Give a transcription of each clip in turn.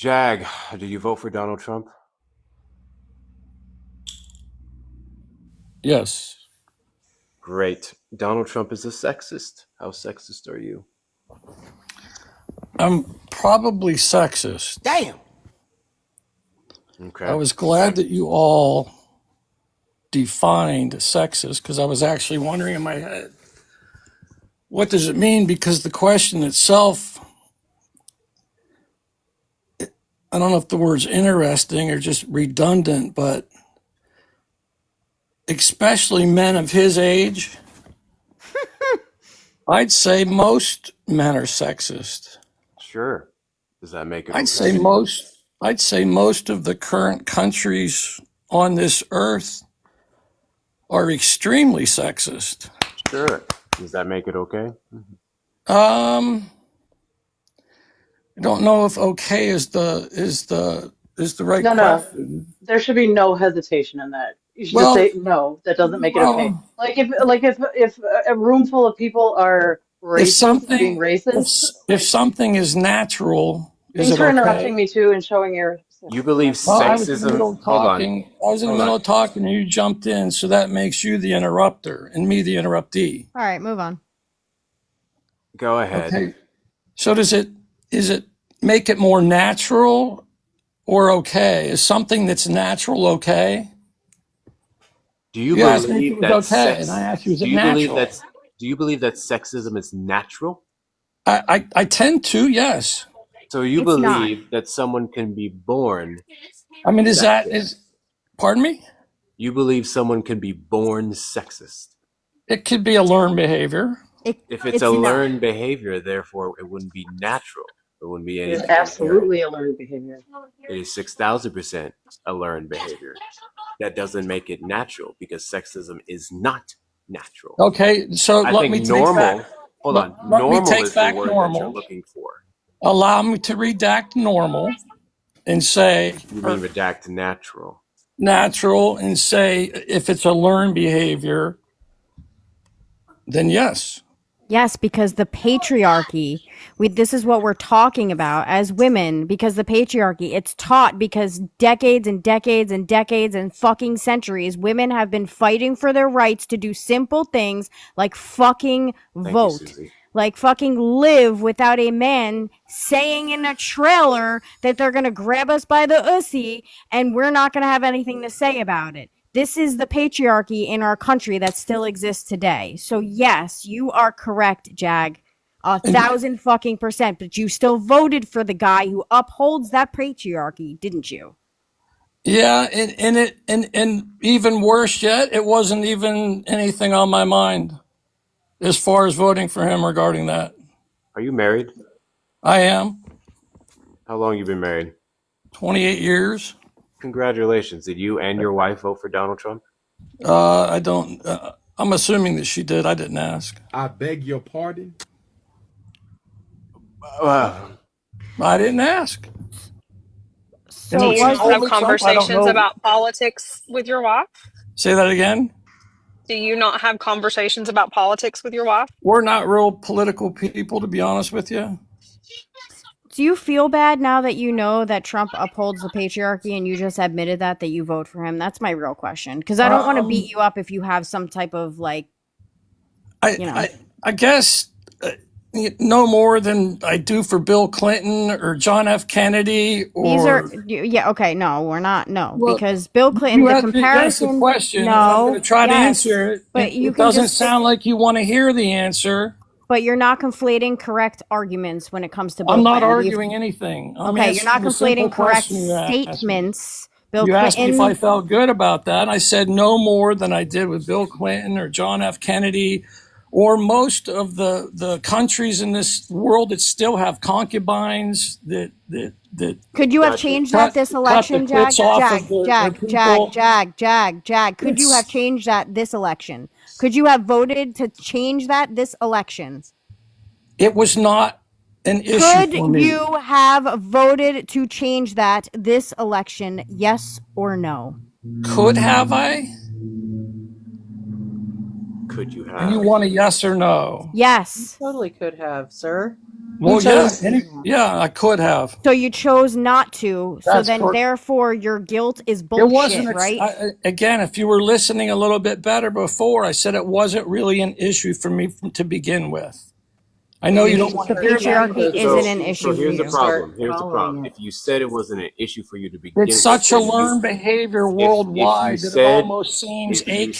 Jag, do you vote for Donald Trump? Yes. Great. Donald Trump is a sexist. How sexist are you? I'm probably sexist. Damn. I Okay. was glad that you all defined sexist because I was actually wondering in my head, what does it mean? Because the question itself, I don't know if the word's interesting or just redundant, but especially men of his age, I'd say most men are sexist. Sure. Does that make it I'd say okay? most of the current countries on this earth are extremely sexist. Sure. Does that make it okay? I don't know if okay is the right No, no. question. There should be no hesitation in that. You should just Well, say no. That doesn't make it okay. well, Like if a room full of people are if racist for being something if racist, if like something is natural, is thanks it for interrupting okay? me too and showing your You believe Well, I sexism. was in the middle sexism? of Hold on. talking. I was in the Hold middle on. of talking, and you jumped in, so that makes you the interrupter and me the interruptee. All right, move on. Go ahead. Okay. So is it make it more natural or okay? Is something that's natural okay? Do you You asked me if it believe that was okay, and I sex asked you, is do it you believe natural? that do you believe that sexism is natural? I tend to, yes. So you It's not. believe that someone can be born I mean, sexist? pardon me? You believe someone can be born sexist? It could be a learned behavior. If it's a It's not. learned behavior, therefore it wouldn't be natural. It wouldn't be It is anything inherent. absolutely a learned behavior. It is 6,000% a learned behavior. That doesn't make it natural because sexism is not natural. Okay, so I let think me take back. normal, hold on, Let me normal take is the back word that you're normal. looking for. Allow me to redact normal and say, You mean or redact natural. natural and say, if it's a learned behavior, then yes. Yes, because the patriarchy, this is what we're talking about as women, because the patriarchy, it's taught because decades and decades and decades and fucking centuries, women have been fighting for their rights to do simple things like fucking Thank you, vote. Susie. Like fucking live without a man saying in a trailer that they're gonna grab us by the ussy and we're not gonna have anything to say about it. This is the patriarchy in our country that still exists today. So yes, you are correct, Jag. A And thousand fucking percent. But you still voted for the guy who upholds that patriarchy, didn't you? yeah, and even worse yet, it wasn't even anything on my mind as far as voting for him regarding that. Are you married? I am How long you been married? 28 years. Congratulations. Did you and your wife vote for Donald Trump? I don't. I'm assuming that she did. I didn't ask. I beg your pardon? Uh, I didn't ask. And Do So it's you was not have it only Trump. I don't conversations know. about politics with your wife? Say that again. Do you not have conversations about politics with your wife? We're not real political people, to be honest with you. do you feel bad now that you know that Trump upholds the patriarchy and you just admitted that you vote for him? That's my real question. Because I don't want to beat Um, you up if you have some type of like, I, you know. I, I guess no more than I do for Bill Clinton or John F. Kennedy These are, or. yeah, okay, no, we're not, no, Well, because Bill Clinton, you the asked a comparison, question, and I'm going to no, try to yes, answer it. but you It can doesn't just, sound like you want to hear the answer. but you're not conflating correct arguments when it comes to Bill I'm not Clinton. arguing anything. I'm Okay, you're not answering a simple conflating correct question you asked me. statements. Bill You asked me if I Clinton, felt good about that. I said no more than I did with Bill Clinton or John F. Kennedy or most of the countries in this world that still have concubines that could you have gotcha. changed that cut this cut the election, tits Jag? off of Jag, their Jag, Jag, people. Jag, Jag, Jag. Could you have It's changed that this election? Could you have voted to change that this election? it was not an issue Could for me. you have voted to change that this election? Yes or no? Could have I? Could you And you have? want a yes or no? Yes. Totally could have, sir. Well, yeah, chose- yeah, I could have. So you chose not to. So That's then, correct. therefore, your guilt is It bullshit, wasn't, right? again, if you were listening a little bit better before, I said it wasn't really an issue for me to begin with. I know you don't want The to hear that. patriarchy isn't an issue for here's the you. problem. Here's the problem. If you said it wasn't an issue for you to begin It's with, such a learned behavior if you worldwide that it said almost seems if you AKA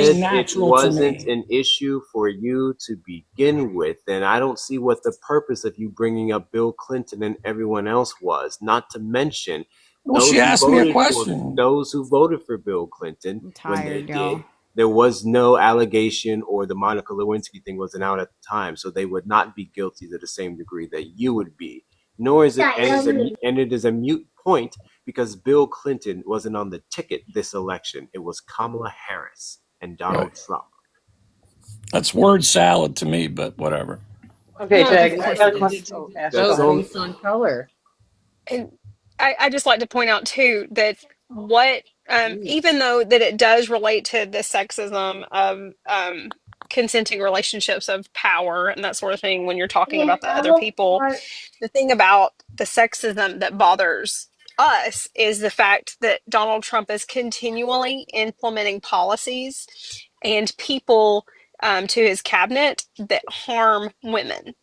said it natural to wasn't me. an issue for you to begin with, then I don't see what the purpose of you bringing up Bill Clinton and everyone else was. Not to mention Well, she asked me a question. those who voted for Bill Clinton I'm when they tired, y'all. did. There was no allegation, or the Monica Lewinsky thing wasn't out at the time, so they would not be guilty to the same degree that you would be. Nor is it, and it is a mute point because Bill Clinton wasn't on the ticket this election. It was Kamala Harris and Donald Trump. That's word salad to me, but whatever. Okay, No, Jag, of I course got a it question. is. Oh, Ash, That's go all. ahead. Based on color. And I just like to point out too that what even though that it does relate to the sexism of consenting relationships of power and that sort of thing when you're talking about the other people, the thing about the sexism that bothers us is the fact that Donald Trump is continually implementing policies and people to his cabinet that harm women.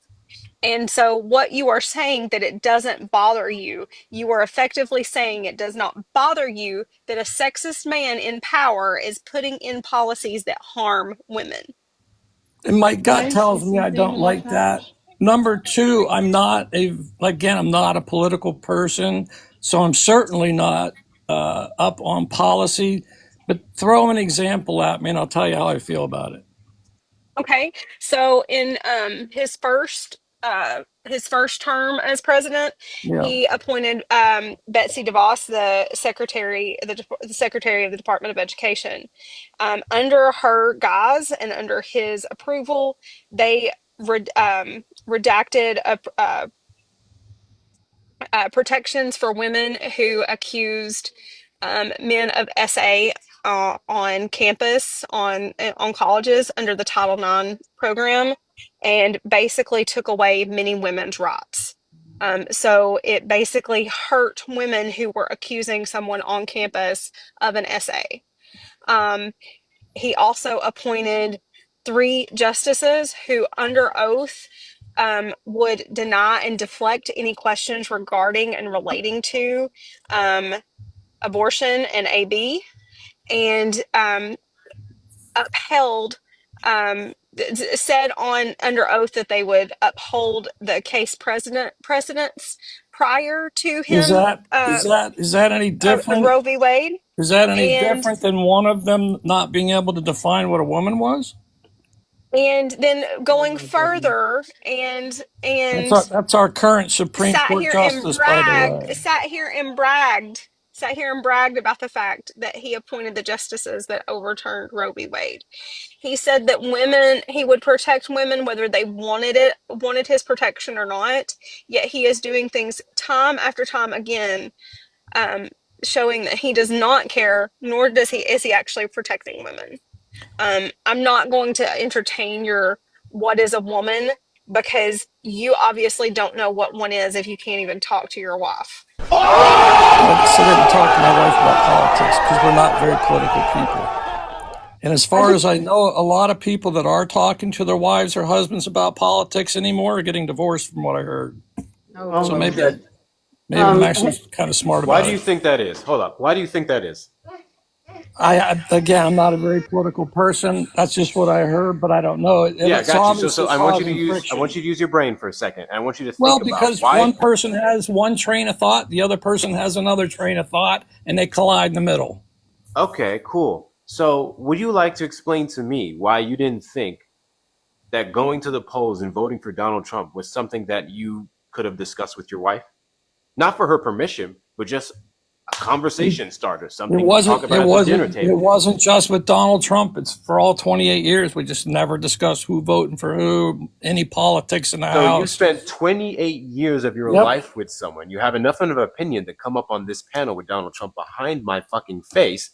And so, what you are saying that it doesn't bother you, you are effectively saying it does not bother you that a sexist man in power is putting in policies that harm women. And my gut tells me I don't like that. Number two, I'm not a political person, so I'm certainly not up on policy. But throw an example at me, and I'll tell you how I feel about it. Okay, so in his first term as president, Yeah. he appointed Betsy DeVos, the secretary of the Department of Education. Under her guise and under his approval, they redacted protections for women who accused men of SA on campus on colleges under the Title IX program, and basically took away many women's rights. So it basically hurt women who were accusing someone on campus of an SA. He also appointed 3 justices who, under oath, would deny and deflect any questions regarding and relating to abortion and AB, and upheld, said on under oath that they would uphold the case precedents prior to Is him that is that any different? Roe v. Wade, Is that any and different than one of them not being able to define what a woman was? and then going further and That's our current Supreme Court justice, by the way. sat here and bragged about the fact that he appointed the justices that overturned Roe v. Wade. He said that he would protect women whether they wanted his protection or not. Yet he is doing things time after time again, showing that he does not care, nor is he actually protecting women. I'm not going to entertain your what is a woman, because you obviously don't know what one is if you can't even talk to your wife. I sit here and talk to my wife about politics because we're not very political people. And as far as I know, a lot of people that are talking to their wives or husbands about politics anymore are getting divorced, from what I heard. So maybe I'm actually kind of smart about it. Why do you think that is? Hold up. Why do you think that is? I'm not a very political person. That's just what I heard, but I don't know. Yeah, got you. So I want you to use your brain for a second. I want you to think because about why. one person has one train of thought, the other person has another train of thought, and they collide in the middle. Okay, cool. So would you like to explain to me why you didn't think that going to the polls and voting for Donald Trump was something that you could have discussed with your wife? Not for her permission, but just a conversation starter, something to talk about at the dinner table. It wasn't just with Donald Trump. It's for all 28 years. We just never discussed who voting for who, any politics in the house. So you spent 28 years of your life with someone. You have enough of an opinion to come up on this panel with Donald Trump behind my fucking face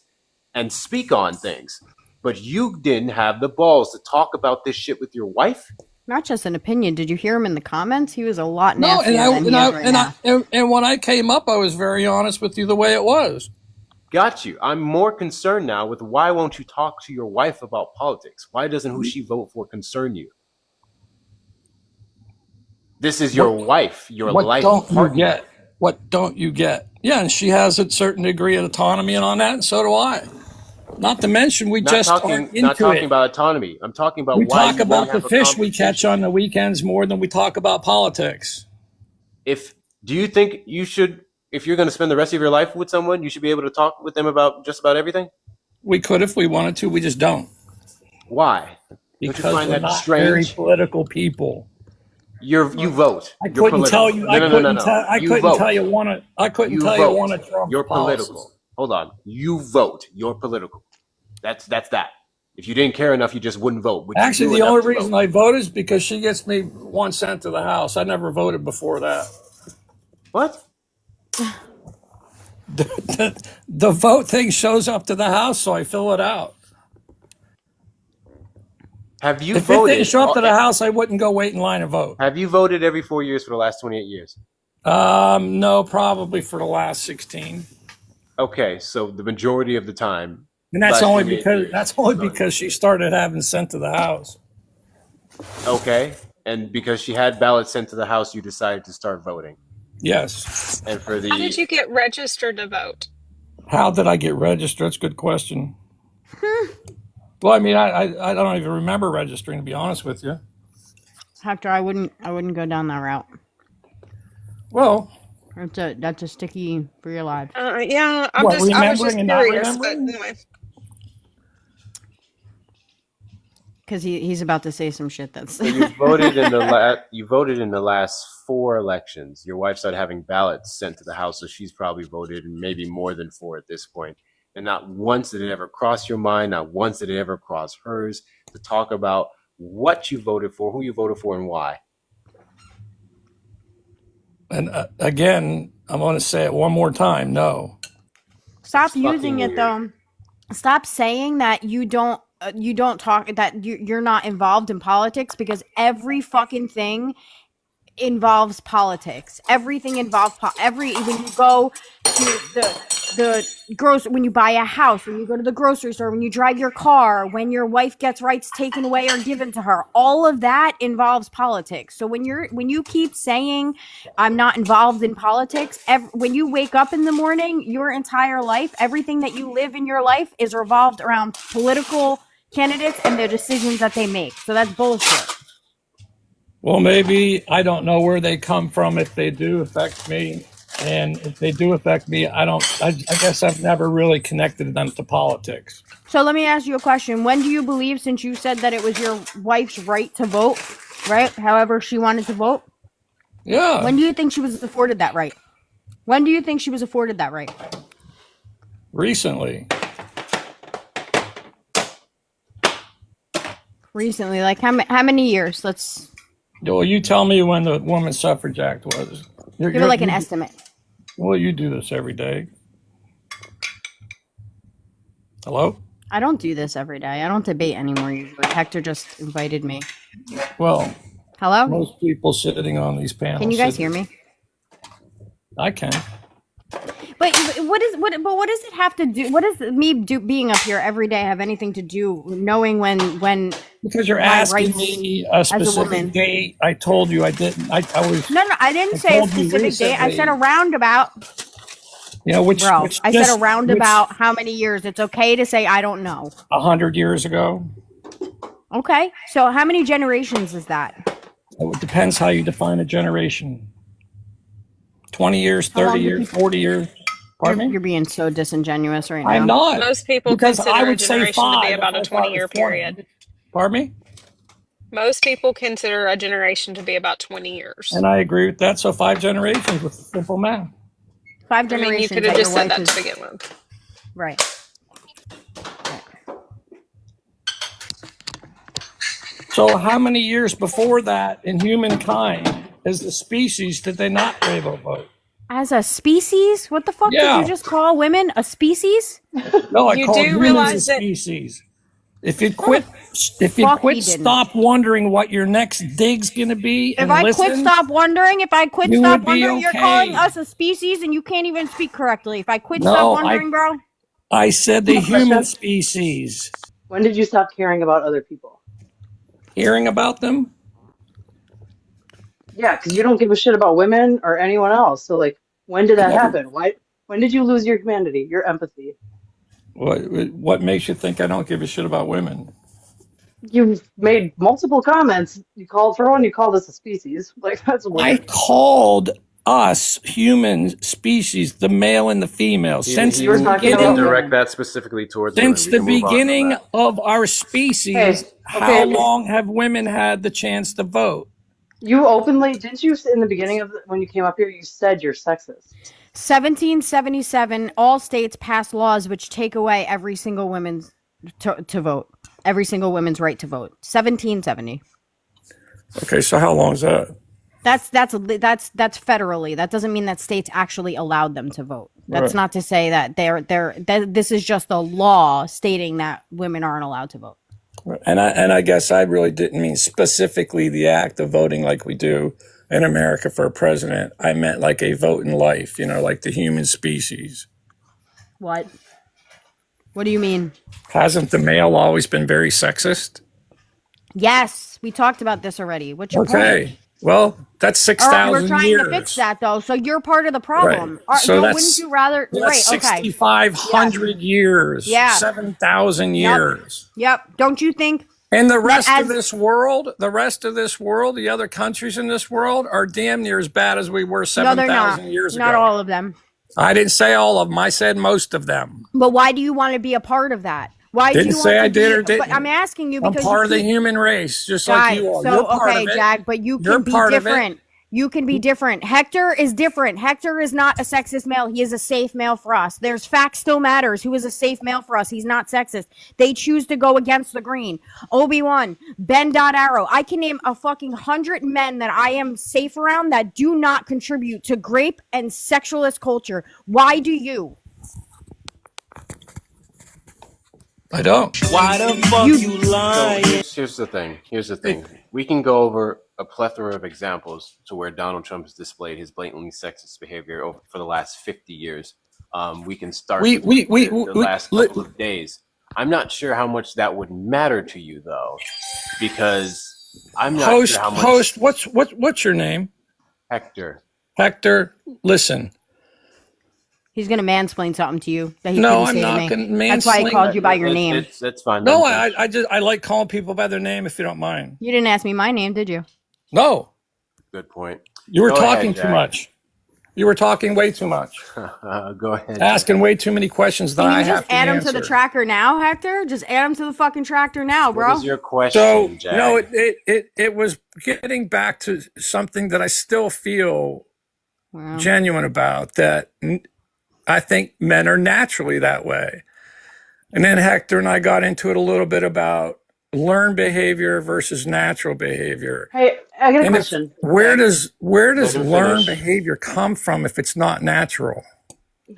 and speak on things. but you didn't have the balls to talk about this shit with your wife? Not just an opinion. Did you hear him in the comments? He was a lot No, nastier than he is right now. and when I came up, I was very honest with you the way it was. Got you. I'm more concerned now with why won't you talk to your wife about politics? Why doesn't who she vote for concern you? This is your wife, your life partner. What don't you get? Yeah, and she has a certain degree of autonomy and on that, and so do I. Not to mention, we Not talking about autonomy. I'm talking about we why talk about the fish we catch on the weekends more than we talk about politics. Do you think you should, if you're going to spend the rest of your life with someone, you should be able to talk with them about just about everything? We could if we wanted to. We just don't. Why? Because don't you find we're that not strange? very political people. You vote. I couldn't tell you. I couldn't tell you one of Trump's You're policies. political. Hold on. You vote. You're political. That's that. If you didn't care enough, you just wouldn't vote. Actually, the only reason I vote is because she gets me 1 cent to the house. I never voted before that. What? The vote thing shows up to the house, so I fill it out. Have you If voted? it didn't show up to the house, I wouldn't go wait in line and vote. Have you voted every 4 years for the last 28 years? No, probably for the last 16. Okay, so the majority of the time. And that's only because she started having sent to the house. Okay, and because she had ballots sent to the house, you decided to start voting. Yes. And for the How did you get registered to vote? How did I get registered? That's a good question. Well, I mean, I don't even remember registering, to be honest with you. Hector, I wouldn't go down that route. Well, that's a sticky for your life. Yeah, I was just curious, but anyway. Because he's about to say some shit that's. So you voted in the last 4 elections. Your wife started having ballots sent to the house, so she's probably voted maybe more than 4 at this point. And not once did it ever cross your mind, not once did it ever cross hers to talk about what you voted for, who you voted for, and why. And again, I'm going to say it one more time. No. Stop using it though. Stop saying that you don't talk, that you're not involved in politics, because every fucking thing involves politics. Everything involves when you go to when you buy a house, when you go to the grocery store, when you drive your car, when your wife gets rights taken away or given to her, all of that involves politics. So when you keep saying I'm not involved in politics, when you wake up in the morning, your entire life, everything that you live in your life is revolved around political candidates and their decisions that they make. So that's bullshit. Well, maybe I don't know where they come from if they do affect me. And if they do affect me, I guess I've never really connected them to politics. So let me ask you a question. When do you believe, since you said that it was your wife's right to vote, right? However she wanted to vote? Yeah. When do you think she was afforded that right? When do you think she was afforded that right? Recently. Recently, like how many years? Well, you tell me when the Women's Suffrage Act was. Give it like an estimate. Well, you do this every day. Hello? I don't do this every day. I don't debate anymore usually. Hector just invited me. Well, hello? Most people sitting on these panels. Can you guys hear me? I can. But what does it have to do? What does being up here every day have anything to do knowing when? Because you're asking me a specific date. I told you I didn't. I was. No, I didn't say a specific date. I said a roundabout. You know, I said a roundabout. How many years? It's okay to say I don't know. 100 years ago. Okay, so how many generations is that? It depends how you define a generation. 20 years, 30 years, 40 years. Pardon me? You're being so disingenuous right now. I'm not. Most people consider a generation to be about a 20-year period. Pardon me? Most people consider a generation to be about 20 years. And I agree with that. So 5 generations with simple math. 5 generations. You could have just said that to begin with. Right. So how many years before that in humankind as a species did they not be able to vote? As a species? What the fuck did you just call women a species? No, I called humans a species. If you quit, Fuck, he didn't. stop wondering what your next dig's gonna be, If and I listen, quit, stop wondering. If I quit, you stop would be wondering. You're okay. calling us a species, and you can't even speak correctly. If I quit, stop No, wondering, bro. I said the One human question. species. When did you stop caring about other people? Hearing about them? Yeah, because you don't give a shit about women or anyone else. So, like, when did that happen? Why? When did you lose your humanity, your empathy? What makes you think I don't give a shit about women? You've made multiple comments. You called for one. You called us a species. Like, that's I weird. called us human species, the male and the female, since You were the talking he didn't about beginning. direct women. that specifically towards women. We can move on from Beginning that. of our species, Hey, how okay. long have women had the chance to vote? You openly, didn't you, in the beginning of when you came up here, you said you're sexist. 1777, all states passed laws which take away every single woman's to vote. Every single woman's right to vote. 1770. Okay, so how long is that? That's federally. That doesn't mean that states actually allowed them to vote. That's Right. not to say that this is just a law stating that women aren't allowed to vote. And I guess I really didn't mean specifically the act of voting like we do in America for a president. I meant like a vote in life, like the human species. What? What do you mean? Hasn't the male always been very sexist? Yes, we talked about this already. What's your point? Okay. Well, that's All right, we're 6,000 trying years. to fix that though. So you're part of the Right. problem. So Wouldn't you rather? that's Right. Okay. 6,500 years. Yeah. 7,000 years. Yep. Don't you think? And the rest as- of this world, the other countries in this world are damn near as bad as we were No, they're not. 7,000 years ago. Not all of them. I didn't say all of them. I said most of them. But why do you want to be a part of that? Why do Didn't you say want I to did be, or didn't. But I'm asking you I'm because part you of the keep, human race, just guys, like you are. So You're part okay, of it. Jack, but you You're can be part of it. different. You can be different. Hector is different. Hector is not a sexist male. He is a safe male for us. There's fact still matters. Who is a safe male for us? He's not sexist. They choose to go against the green. Obi-Wan, Ben Dot Arrow. I can name a fucking 100 men that I am safe around that do not contribute to grape and sexualist culture. Why do you? I don't. Why the fuck you lying? So here's the thing. Here's the thing. We can go over a plethora of examples to where Donald Trump has displayed his blatantly sexist behavior for the last 50 years. We can start with the last couple of days. I'm not sure how much that would matter to you, though, because I'm not sure how much. Host, what's your name? Hector. Hector, listen. He's gonna mansplain something to you that he No, couldn't I'm say not to going to me. mansplain. That's why he called you by your name. That's fine. No, I like calling people by their name if you don't mind. You didn't ask me my name, did you? No. Good point. You were Go talking ahead, too Jack. much. You were talking way too much. Go ahead. Asking way too many questions that Can I you have just to add him answer. to the tracker now, Hector? Just add him to the fucking tractor now, bro. What is your question, So, Jack? no, it was getting back to something that I still feel genuine about, that I think men are naturally that way. And then Hector and I got into it a little bit about learned behavior versus natural behavior. Hey, I got a And question. where does him learned finish. behavior come from if it's not natural?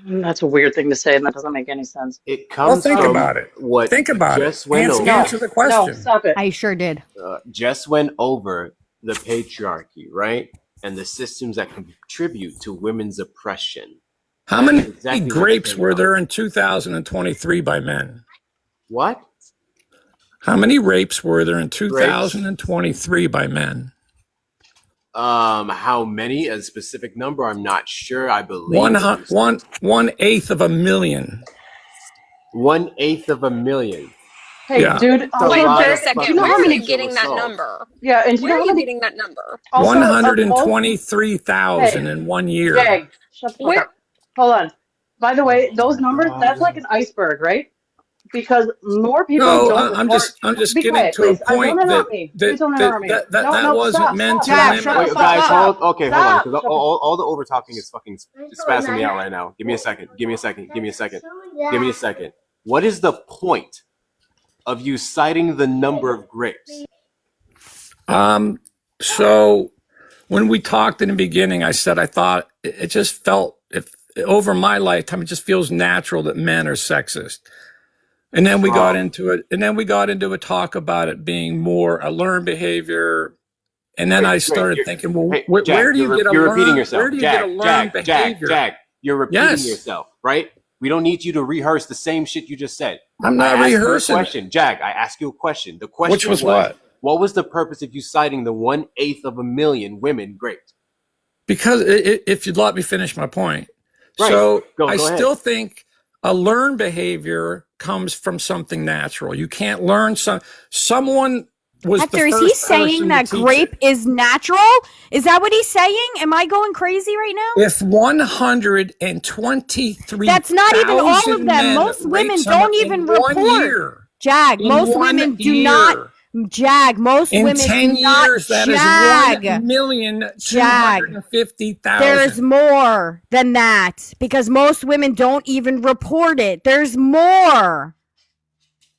That's a weird thing to say, and that doesn't make any sense. It comes Think from about it. what Think about just it. went over. Answer the question. No, stop it. I sure did. Just went over the patriarchy, right? And the systems that contribute to women's oppression. How many exactly what grapes came were out. there in 2023 by men? What? How many rapes were there in 2023 by men? How many? A specific number? I'm not sure. I believe 1/8 of a million. 1/8 of a million. Hey, Yeah. dude. a Wait, lot wait a of second. fucking Where are you sexual getting that assault. number? Yeah, and you Where know are how you many? getting that number? Also, 123,000 in 1 year. Jag, shut the fuck Where? up. Hold on. By the way, those numbers, that's like an iceberg, right? Because more people No, don't I'm report. just Be getting quiet, to please. a point Don't interrupt me. Please don't interrupt me. that wasn't stop, meant stop. to Jack, limit. shut the Wait, fuck guys, up. hold. Okay, hold on, Stop. because all the over talking is fucking spazzing me out right now. Give me a second. Give me a second. Give me a second. Give me a second. What is the point of you citing the number of grapes? So when we talked in the beginning, I said I thought it just felt, if over my lifetime, it just feels natural that men are sexist. And then we got From into it. And then we got into a talk about it being more a learned behavior. And then I great. started thinking, well, Hey, where Jag, do you get a you're repeating learn? Where yourself. do you get a Jag, Jag, learned Jag, behavior? Jag. You're repeating Yes, yourself, right? We don't need you to rehearse the same shit you just said. I'm I not asked you a rehearsing it. question, Jag. I asked you a question. The Which question was was, what? was the purpose of you citing the 1/8 of a million women raped? Because if you'd let me finish my point. Right. So I Go ahead. still think a learned behavior comes from something natural. You can't learn someone was Hector, the is he first saying person to that teach grape it. is natural? Is that what he's saying? Am I going crazy right now? If 123,000 That's not even all of them. men Most rape women someone don't in even 1 report. year, Jag, in most 1 women do not. year, Jag, most in women 10 do not. years, that is Jag. 1,250,000. There's more than that because most women don't even report it. There's more.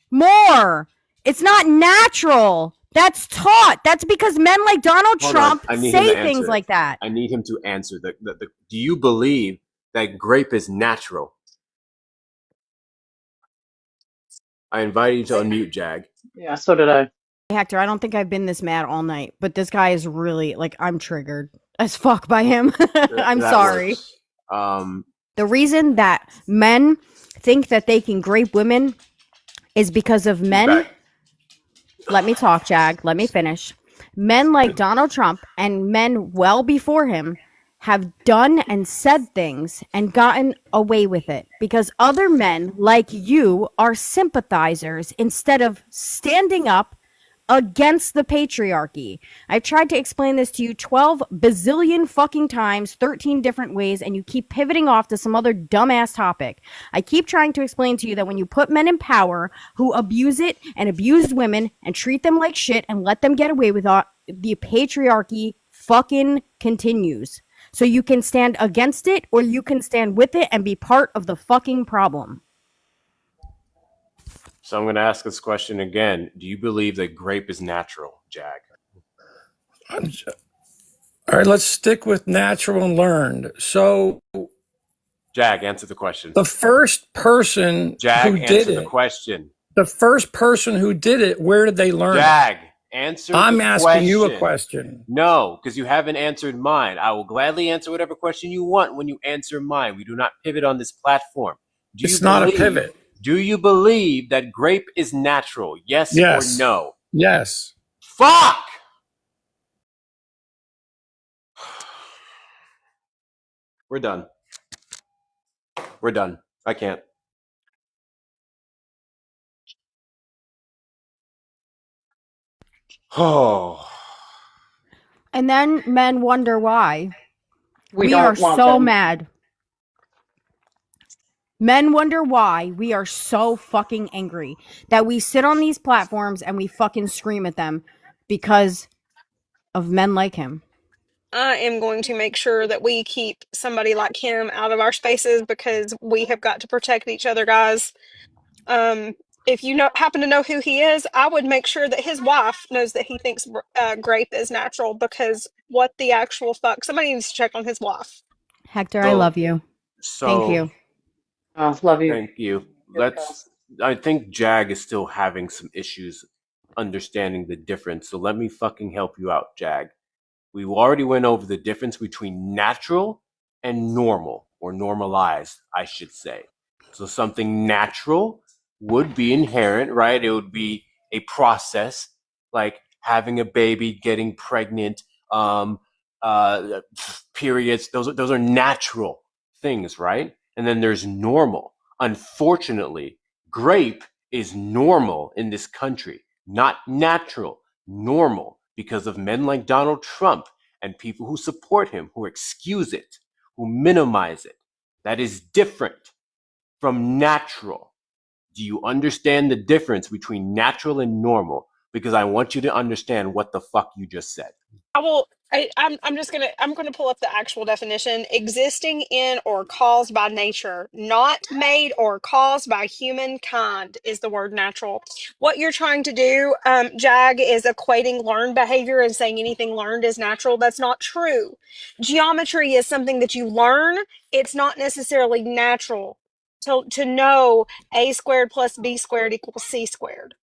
More. It's not natural. That's taught. That's because men like Donald Hold on. Trump I need him to say answer things it. like that. I need him to answer. Do you believe that grape is natural? I invite you to unmute, Jag. Yeah, so did I. Hector, I don't think I've been this mad all night, but this guy is really like I'm triggered as fuck by him. I'm That sorry. works. The reason that men think that they can grape women is because of men. Let me talk, Jag. Let me finish. Men like Donald Trump and men well before him have done and said things and gotten away with it because other men like you are sympathizers instead of standing up against the patriarchy. I've tried to explain this to you 12 bazillion fucking times, 13 different ways, and you keep pivoting off to some other dumbass topic. I keep trying to explain to you that when you put men in power who abuse it and abuse women and treat them like shit and let them get away with it, the patriarchy fucking continues. So you can stand against it or you can stand with it and be part of the fucking problem. So I'm going to ask this question again. Do you believe that grape is natural, Jag? All right, let's stick with natural and learned. So, Jag, answer the question. the first person Jag, who did answer it, the question. the first person who did it, where did they learn Jag, it? answer I'm the asking question. you a question. No, because you haven't answered mine. I will gladly answer whatever question you want when you answer mine. We do not pivot on this platform. It's not a pivot. Do you believe that grape is natural? Yes, Yes. or no? Yes. Fuck! We're done. We're done. I can't. Oh. And then men wonder why. We are don't want so them. mad. Men wonder why we are so fucking angry that we sit on these platforms and we fucking scream at them because of men like him. I am going to make sure that we keep somebody like him out of our spaces because we have got to protect each other, guys. If you happen to know who he is, I would make sure that his wife knows that he thinks grape is natural because what the actual fuck? Somebody needs to check on his wife. Hector, I love you. Thank you. Love you. Thank you. Good call. I think Jag is still having some issues understanding the difference. So let me fucking help you out, Jag. We already went over the difference between natural and normal, or normalized, I should say. So something natural would be inherent, right? It would be a process like having a baby, getting pregnant, periods. Those are natural things, right? And then there's normal. Unfortunately, grape is normal in this country, not natural, normal, because of men like Donald Trump and people who support him, who excuse it, who minimize it. That is different from natural. Do you understand the difference between natural and normal? Because I want you to understand what the fuck you just said. I'm gonna pull up the actual definition. Existing in or caused by nature, not made or caused by humankind, is the word natural. What you're trying to do, Jag, is equating learned behavior and saying anything learned is natural. That's not true. Geometry is something that you learn. It's not necessarily natural. to know a squared plus b squared equals c squared.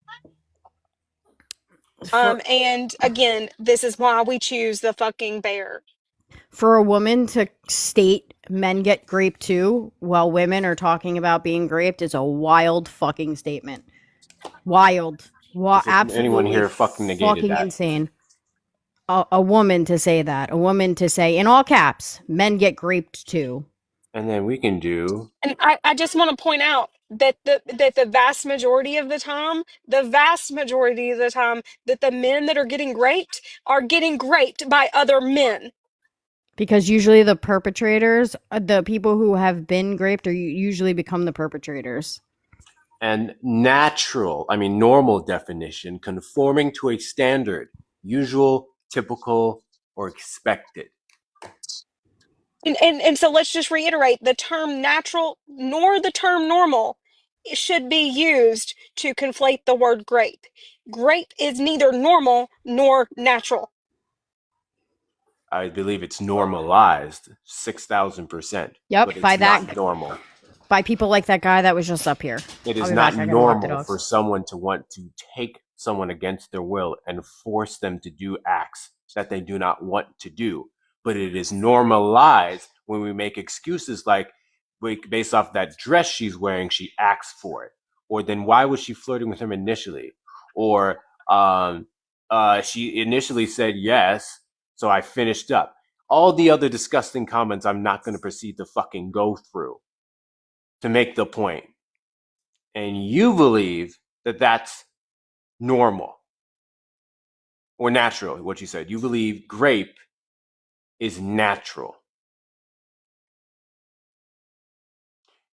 And again, this is why we choose the fucking bear. For a woman to state men get graped too while women are talking about being graped is a wild fucking statement. Wild. Does anyone here fucking negated fucking that? insane. A woman to say that. A woman to say, in all caps, men get graped too. And then we can do. And I just want to point out that the vast majority of the time, that the men that are getting raped by other men. Because usually the perpetrators, the people who have been raped, usually become the perpetrators. And normal definition, conforming to a standard, usual, typical, or expected. And so let's just reiterate, the term natural nor the term normal should be used to conflate the word grape. Grape is neither normal nor natural. I believe it's normalized 6,000%. Yep, but it's by that not normal. By people like that guy that was just up here. It is not normal for someone to want to take someone against their will and force them to do acts that they do not want to do. But it is normalized when we make excuses like, based off that dress she's wearing, she asked for it. Or then why was she flirting with him initially? Or she initially said yes, so I finished up. All the other disgusting comments I'm not going to proceed to fucking go through to make the point. And you believe that that's normal or natural, what you said. You believe grape is natural.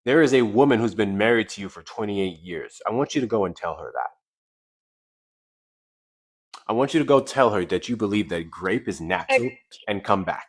There is a woman who's been married to you for 28 years. I want you to go and tell her that. I want you to go tell her that you believe that grape is natural and come back.